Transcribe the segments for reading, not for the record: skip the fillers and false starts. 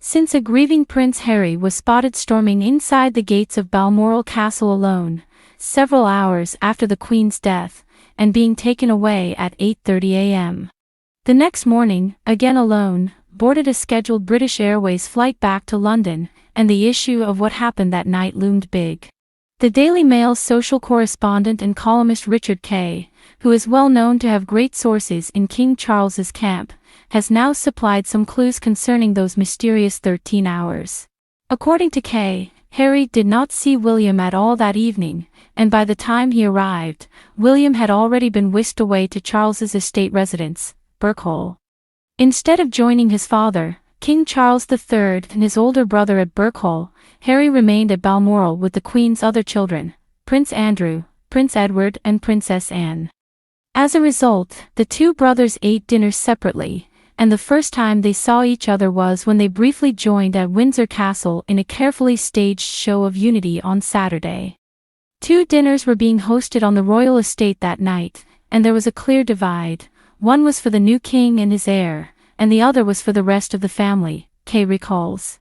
since a grieving Prince Harry was spotted storming inside the gates of Balmoral Castle alone, several hours after the Queen's death, and being taken away at 8:30 a.m. The next morning, again alone, boarded a scheduled British Airways flight back to London, and the issue of what happened that night loomed big. The Daily Mail's social correspondent and columnist Richard Kay, who is well known to have great sources in King Charles's camp, has now supplied some clues concerning those mysterious 13 hours. According to Kay, Harry did not see William at all that evening, and by the time he arrived, William had already been whisked away to Charles's estate residence, Birkhall. Instead of joining his father, King Charles III, and his older brother at Birkhall, Harry remained at Balmoral with the Queen's other children, Prince Andrew, Prince Edward and Princess Anne. As a result, the two brothers ate dinners separately, and the first time they saw each other was when they briefly joined at Windsor Castle in a carefully staged show of unity on Saturday. Two dinners were being hosted on the royal estate that night, and there was a clear divide. One was for the new king and his heir, and the other was for the rest of the family, Kay recalls.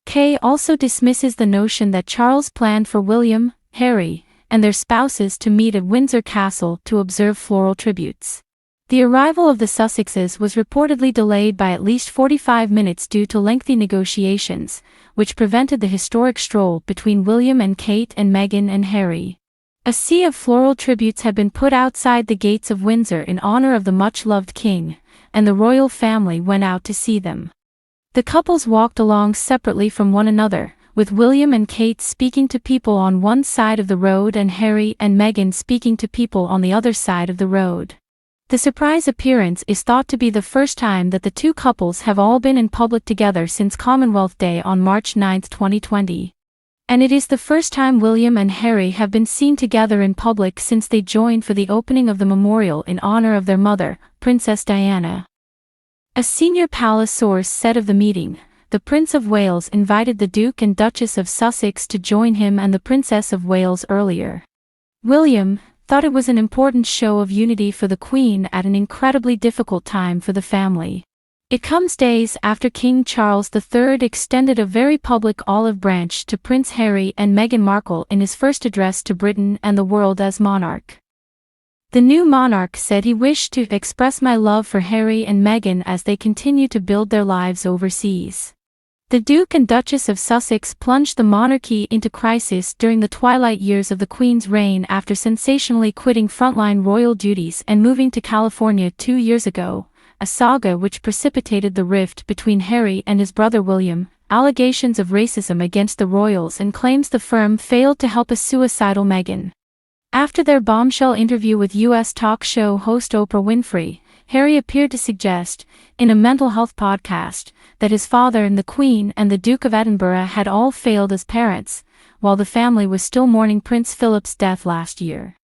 Kay also dismisses the notion that Charles planned for William, Harry, and their spouses to meet at Windsor Castle to observe floral tributes. The arrival of the Sussexes was reportedly delayed by at least 45 minutes due to lengthy negotiations, which prevented the historic stroll between William and Kate and Meghan and Harry. A sea of floral tributes had been put outside the gates of Windsor in honor of the much-loved king, and the royal family went out to see them. The couples walked along separately from one another, with William and Kate speaking to people on one side of the road and Harry and Meghan speaking to people on the other side of the road. The surprise appearance is thought to be the first time that the two couples have all been in public together since Commonwealth Day on March 9, 2020. And it is the first time William and Harry have been seen together in public since they joined for the opening of the memorial in honor of their mother, Princess Diana. A senior palace source said of the meeting, the Prince of Wales invited the Duke and Duchess of Sussex to join him and the Princess of Wales earlier. William thought it was an important show of unity for the Queen at an incredibly difficult time for the family. It comes days after King Charles III extended a very public olive branch to Prince Harry and Meghan Markle in his first address to Britain and the world as monarch. The new monarch said he wished to express my love for Harry and Meghan as they continue to build their lives overseas. The Duke and Duchess of Sussex plunged the monarchy into crisis during the twilight years of the Queen's reign after sensationally quitting frontline royal duties and moving to California 2 years ago, a saga which precipitated the rift between Harry and his brother William, allegations of racism against the royals and claims the firm failed to help a suicidal Meghan. After their bombshell interview with U.S. talk show host Oprah Winfrey, Harry appeared to suggest, in a mental health podcast, that his father and the Queen and the Duke of Edinburgh had all failed as parents, while the family was still mourning Prince Philip's death last year.